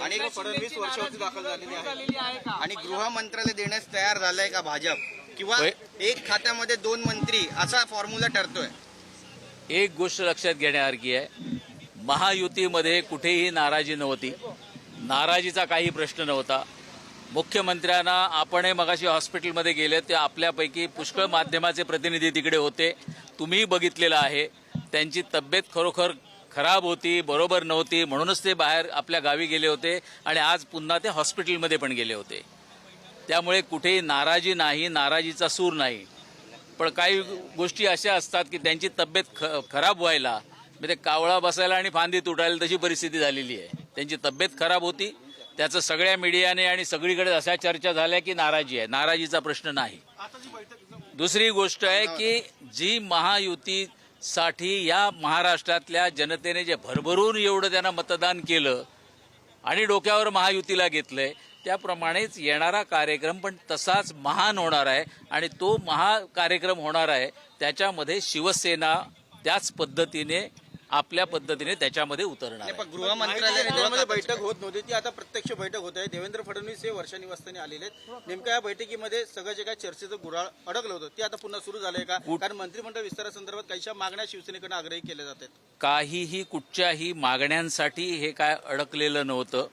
आणि फडणवीस वर्षावरती दाखल झालेली आहे आणि गृह मंत्रालय देण्यास तयार झालंय का भाजप, किंवा एक खात्यामध्ये 2 मंत्री असा फॉर्म्युला ठरतोय? एक गोष्ट लक्षात घेण्यासारखी आहे, महायुतीमध्ये कुठेही नाराजी नव्हती, नाराजीचा काही प्रश्न नव्हता. मुख्यमंत्र्यांना आपणही मगाशी हॉस्पिटलमध्ये गेले ते आपल्यापैकी पुष्कळ माध्यमाचे प्रतिनिधी तिकडे होते, तुम्ही बघितलेलं आहे. त्यांची तब्येत खरोखर खराब होती, बरोबर नव्हती, म्हणूनच ते बाहेर आपल्या गावी गेले होते आणि आज पुन्हा ते हॉस्पिटलमध्ये पण गेले होते. त्यामुळे कुठेही नाराजी नाही, नाराजीचा सूर नाही. पण काही गोष्टी अशा असतात की त्यांची तब्येत खराब व्हायला म्हणजे कावळा बसायला आणि फांदी तुटायला तशी परिस्थिती झालेली आहे. त्यांची तब्येत खराब होती, त्याचं सगळ्या मीडियाने आणि सगळीकडे अशा चर्चा झाल्या की नाराजी आहे. नाराजीचा प्रश्न नाही. दुसरी गोष्ट आहे की जी महायुतीसाठी या महाराष्ट्रातल्या जनतेने जे भरभरून एवढं त्यांना मतदान केलं आणि डोक्यावर महायुतीला घेतलंय, त्याप्रमाणेच येणारा कार्यक्रम पण तसाच महान होणार आहे आणि तो कार्यक्रम होणार आहे. त्याच्यामध्ये शिवसेना त्याच पद्धतीने आपल्या पद्धतीने त्याच्यामध्ये उतरणार. पण गृह मंत्रालयामध्ये बैठक होत नव्हती, ती आता प्रत्यक्ष बैठक होत आहे. देवेंद्र फडणवीस हे वर्षा निवासस्थानी आलेले आहेत. नेमक्या या बैठकीमध्ये सगळं जे काही चर्चेचं गुऱ्हाळ अडकलं होतं ते आता पुन्हा सुरू झालंय का? कारण मंत्रिमंडळ विस्तारासंदर्भात काहीशा मागण्या शिवसेनेकडून आग्रही केल्या जातात. काहीही कुठच्याही मागण्यांसाठी हे काय अडकलेलं नव्हतं.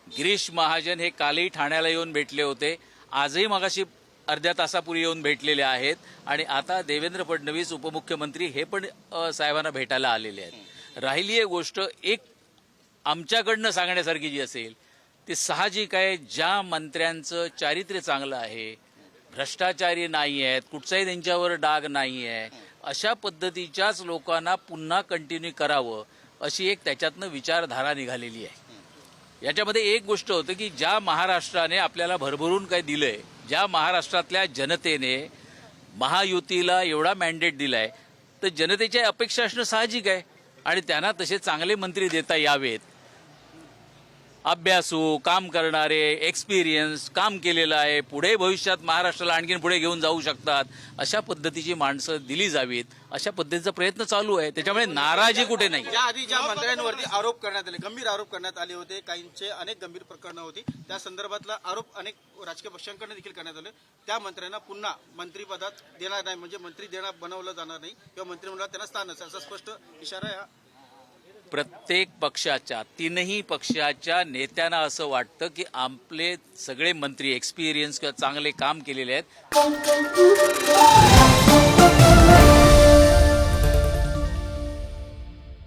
गिरीश महाजन हे कालही ठाण्याला येऊन भेटले होते, आजही मगाशी अर्ध्या तासापूर्वी येऊन भेटलेले आहेत आणि आता देवेंद्र फडणवीस उपमुख्यमंत्री हे पण साहेबांना भेटायला आलेले आहेत. राहिली एक गोष्ट एक आमच्याकडनं सांगण्यासारखी जी असेल ती साहजिक आहे, ज्या मंत्र्यांचं चारित्र्य चांगलं आहे, भ्रष्टाचारी नाही आहेत, कुठचाही त्यांच्यावर डाग नाही आहे, अशा पद्धतीच्याच लोकांना पुन्हा कंटिन्यू करावं अशी एक त्याच्यातनं विचारधारा निघालेली आहे. याच्यामध्ये एक गोष्ट होतं की ज्या महाराष्ट्राने आपल्याला भरभरून काय दिलंय, ज्या महाराष्ट्रातल्या जनतेने महायुतीला एवढा मॅन्डेट दिलाय, तर जनतेच्या अपेक्षा असणं साहजिक आहे आणि त्यांना तसे चांगले मंत्री देता यावेत. अभ्यासू, काम करणारे, एक्सपिरियन्स, काम केलेलं आहे, पुढे भविष्यात महाराष्ट्राला आणखीन पुढे घेऊन जाऊ शकतात, अशा पद्धतीची माणसं दिली जावीत, अशा पद्धतीचा प्रयत्न चालू आहे. त्याच्यामुळे नाराजी कुठे नाही. याआधी ज्या मंत्र्यांवरती आरोप करण्यात आले, गंभीर आरोप करण्यात आले होते, काहींचे अनेक गंभीर प्रकरणं होती, त्या संदर्भातला आरोप अनेक राजकीय पक्षांकडून देखील करण्यात आले. त्या मंत्र्यांना पुन्हा मंत्रिपदात देणार नाही, म्हणजे मंत्री बनवलं जाणार नाही किंवा मंत्रिमंडळात त्यांना स्थान नसेल, असा स्पष्ट इशारा आहे. प्रत्येक पक्षाच्या, तीनही पक्षाच्या नेत्यांना असं वाटतं की आपले सगळे मंत्री एक्सपिरियन्स किंवा चांगले काम केलेले आहेत.